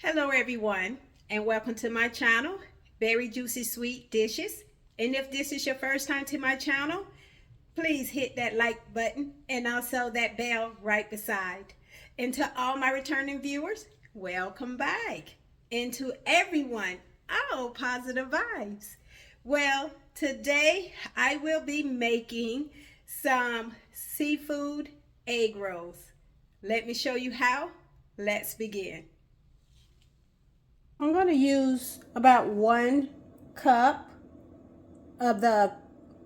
Hello everyone, and welcome to my channel, Berryjuicysweet Dishes. And if this is your first time to my channel, please hit that like button and also that bell right beside. And to all my returning viewers, welcome back. And to everyone, all positive vibes. Well, today I will be making some seafood egg rolls. Let me show you how. Let's begin. I'm going to use about 1 cup of the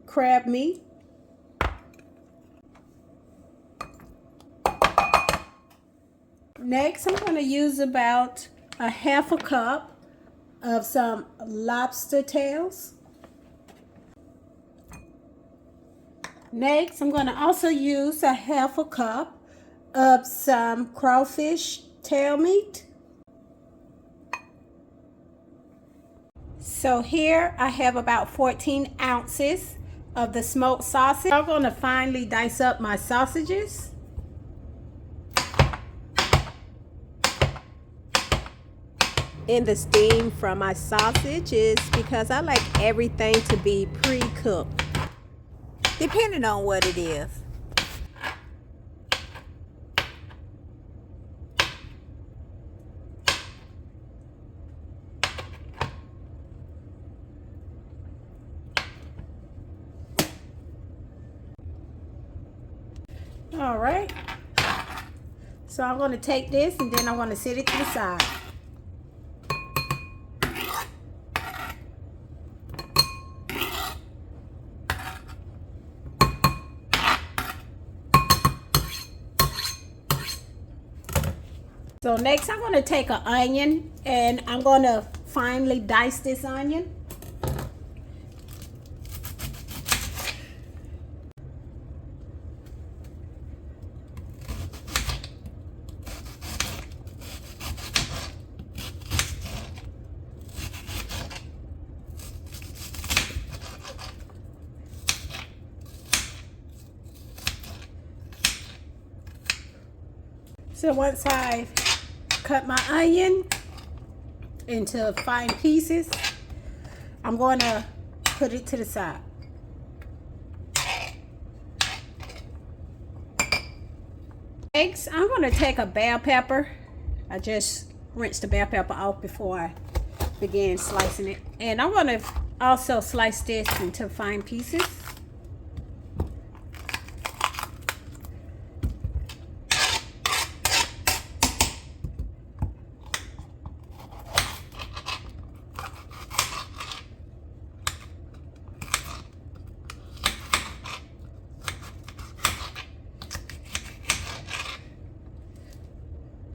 crab meat. Next, I'm going to use about a half a cup of some lobster tails. Next, I'm going to also use a half a cup of some crawfish tail meat. So here I have about 14 ounces of the smoked sausage. I'm going to finely dice up my sausages. And the steam from my sausage is because I like everything to be pre-cooked, depending on what it is. All right, so I'm going to take this and then I'm going to set it to the side. So next I'm going to take an onion and I'm going to finely dice this onion. So once I cut my onion into fine pieces, I'm going to put it to the side. Next, I'm going to take a bell pepper. I just rinsed the bell pepper off before I began slicing it. And I'm going to also slice this into fine pieces.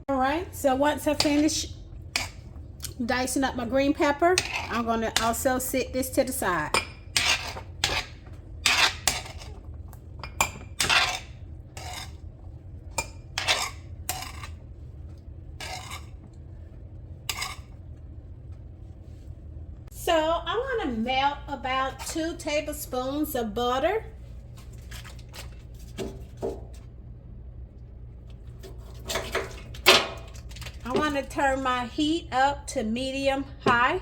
Alright, so once I finish dicing up my green pepper, I'm going to also set this to the side. So I'm going to melt about 2 tablespoons of butter. I want to turn my heat up to medium high.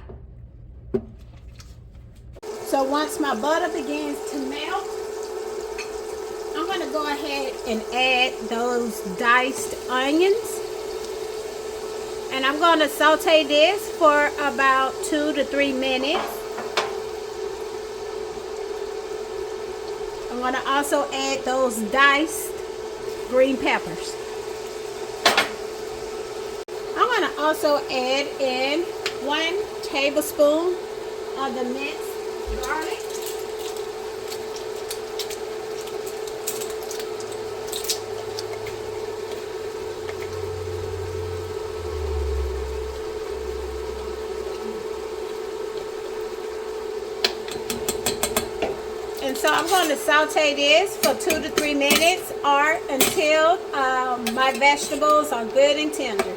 So once my butter begins to melt, I'm going to go ahead and add those diced onions. And I'm going to saute this for about 2 to 3 minutes. I'm going to also add those diced green peppers. I'm going to also add in 1 tablespoon of the minced garlic. And so I'm going to saute this for 2 to 3 minutes or until my vegetables are good and tender.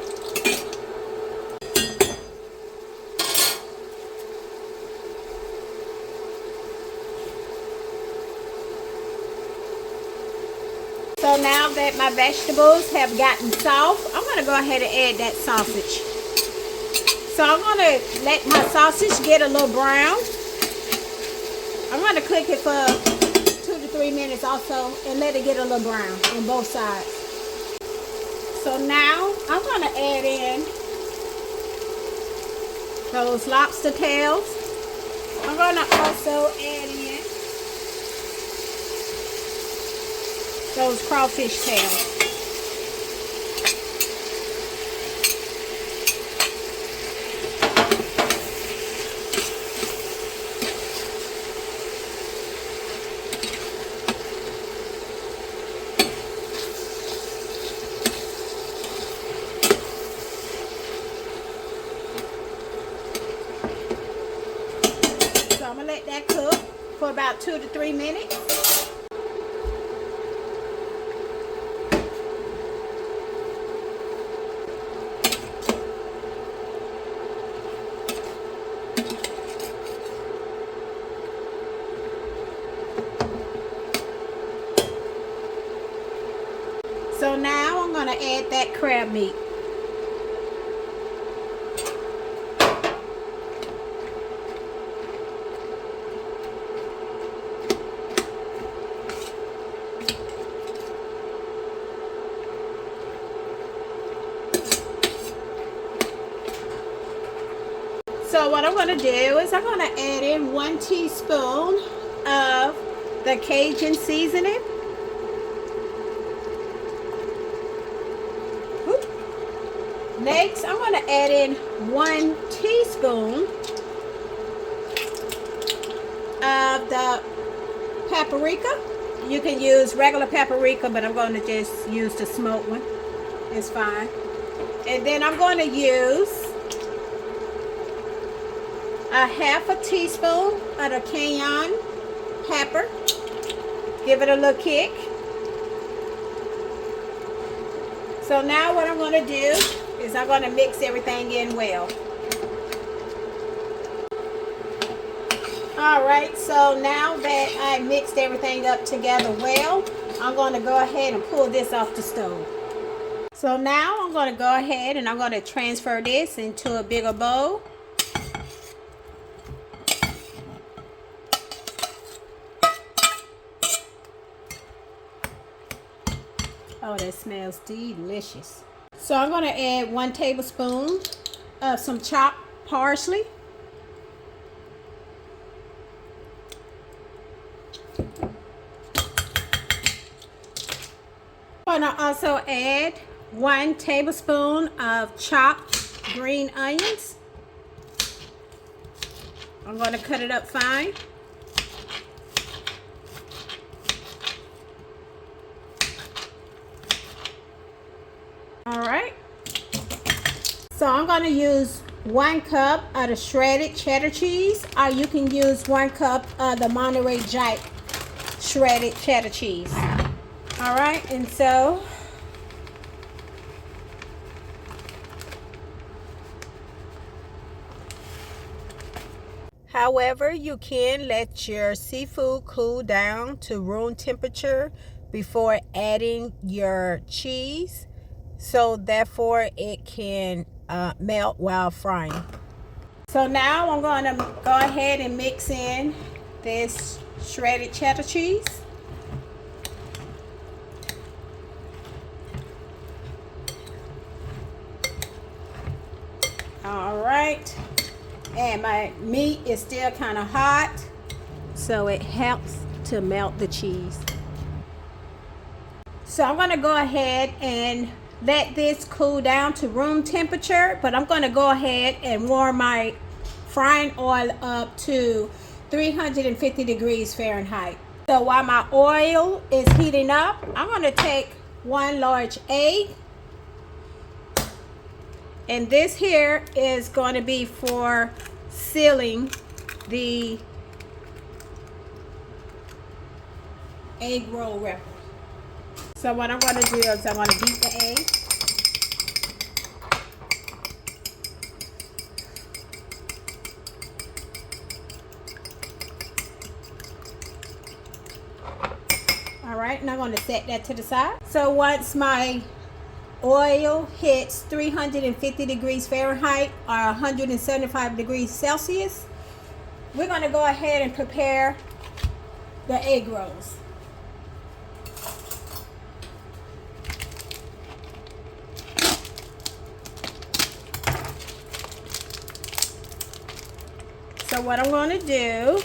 So now that my vegetables have gotten soft, I'm going to go ahead and add that sausage. So I'm going to let my sausage get a little brown. I'm going to cook it for 2 to 3 minutes also and let it get a little brown on both sides. So now I'm going to add in those lobster tails. I'm going to also add in those crawfish tails. I'm gonna let that cook for about 2 to 3 minutes. So now I'm gonna add that crab meat. So what I'm going to do is I'm going to add in 1 teaspoon of the Cajun seasoning. Next, I'm going to add in 1 teaspoon of the paprika. You can use regular paprika, but I'm going to just use the smoked one. It's fine. And then I'm going to use a 1/2 teaspoon of the cayenne pepper. Give it a little kick. So now what I'm going to do is I'm going to mix everything in well. Alright, so now that I mixed everything up together well, I'm going to go ahead and pull this off the stove. So now I'm going to go ahead and I'm going to transfer this into a bigger bowl. Oh, that smells delicious. So I'm going to add 1 tablespoon of some chopped parsley. I'm going to also add 1 tablespoon of chopped green onions. I'm going to cut it up fine. Alright, so I'm going to use 1 cup of the shredded cheddar cheese, or you can use 1 cup of the Monterey Jack shredded cheddar cheese. Alright, and so however, you can let your seafood cool down to room temperature before adding your cheese. So therefore it can melt while frying. So now I'm going to go ahead and mix in this shredded cheddar cheese. All right, and my meat is still kind of hot, so it helps to melt the cheese. So I'm going to go ahead and let this cool down to room temperature, but I'm going to go ahead and warm my frying oil up to 350 degrees Fahrenheit. So while my oil is heating up, I'm going to take 1 large egg, and this here is going to be for sealing the egg roll wrapper. So what I'm going to do is I'm going to beat the egg. All right, and I'm going to set that to the side. So once my oil hits 350 degrees Fahrenheit or 175 degrees Celsius, we're going to go ahead and prepare the egg rolls. So what I'm going to do,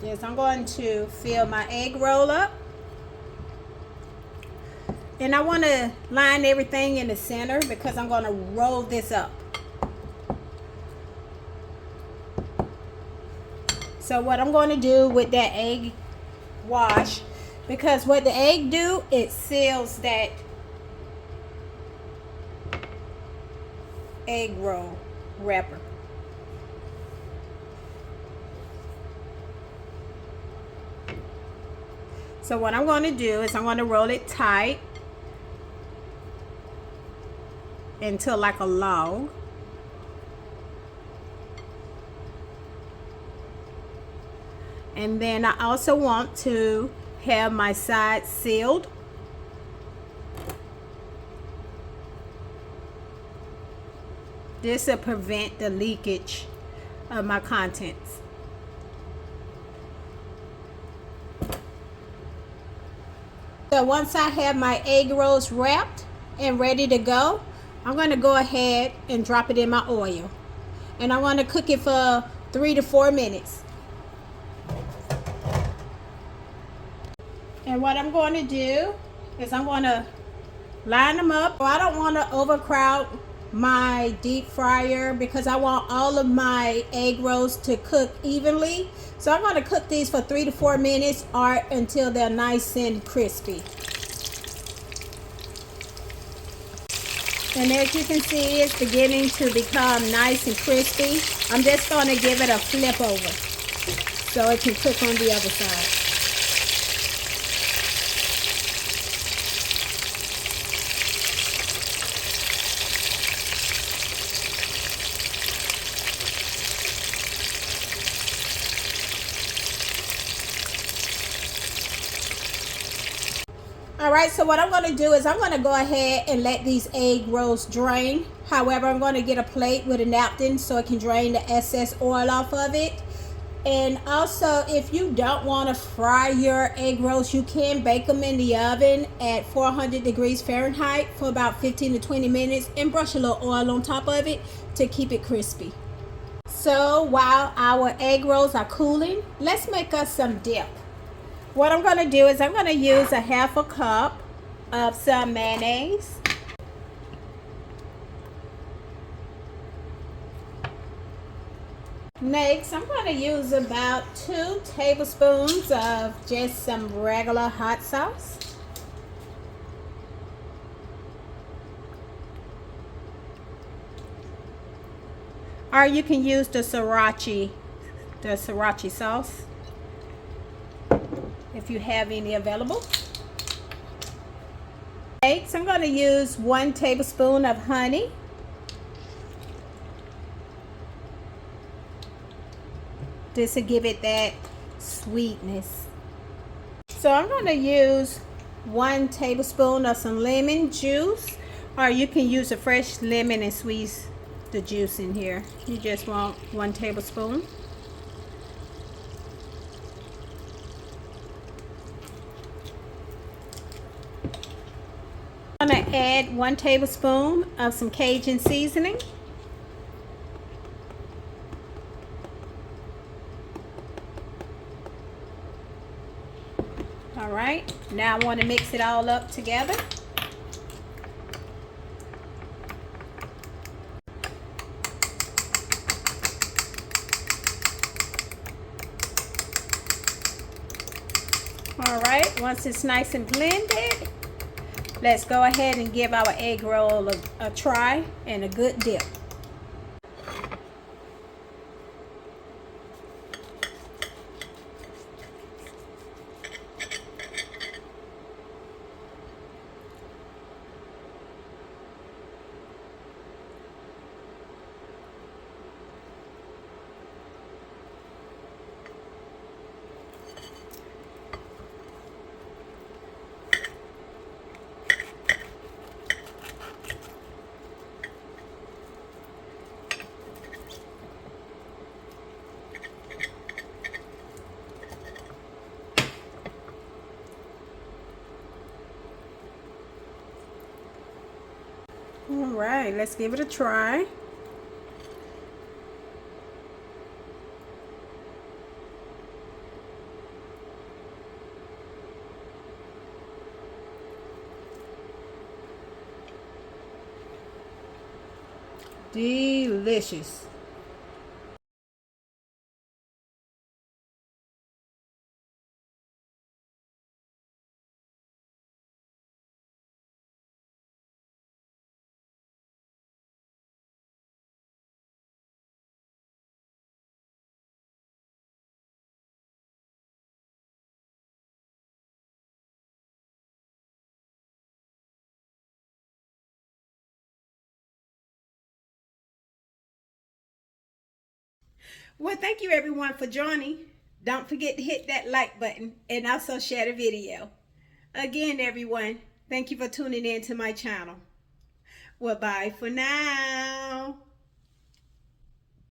is I'm going to fill my egg roll up. And I want to line everything in the center because I'm going to roll this up. So what I'm going to do with that egg wash, because what the egg do, it seals that egg roll wrapper. So what I'm going to do is I'm going to roll it tight into like a log. And then I also want to have my sides sealed. This will prevent the leakage of my contents. So once I have my egg rolls wrapped and ready to go, I'm going to go ahead and drop it in my oil. And I'm going to cook it for 3 to 4 minutes. And what I'm going to do is I'm going to line them up. I don't want to overcrowd my deep fryer because I want all of my egg rolls to cook evenly. So I'm going to cook these for 3 to 4 minutes or until they're nice and crispy. And as you can see, it's beginning to become nice and crispy. I'm just going to give it a flip over so it can cook on the other side. Alright, so what I'm going to do is I'm going to go ahead and let these egg rolls drain. However, I'm going to get a plate with a napkin so it can drain the excess oil off of it. And also, if you don't want to fry your egg rolls, you can bake them in the oven at 400 degrees Fahrenheit for about 15 to 20 minutes and brush a little oil on top of it to keep it crispy. So while our egg rolls are cooling, let's make us some dip. What I'm going to do is I'm going to use a half a cup of some mayonnaise. Next, I'm going to use about 2 tablespoons of just some regular hot sauce. Or you can use the Sriracha sauce if you have any available. Next, I'm going to use 1 tablespoon of honey. This will give it that sweetness. So I'm going to use 1 tablespoon of some lemon juice, or you can use a fresh lemon and squeeze the juice in here. You just want 1 tablespoon. I'm going to add 1 tablespoon of some Cajun seasoning. All right, now I want to mix it all up together. All right, once it's nice and blended, let's go ahead and give our egg roll a try and a good dip. All right, let's give it a try. Delicious. Well, thank you everyone for joining. Don't forget to hit that like button and also share the video. Again, everyone, thank you for tuning in to my channel. Well, bye for now.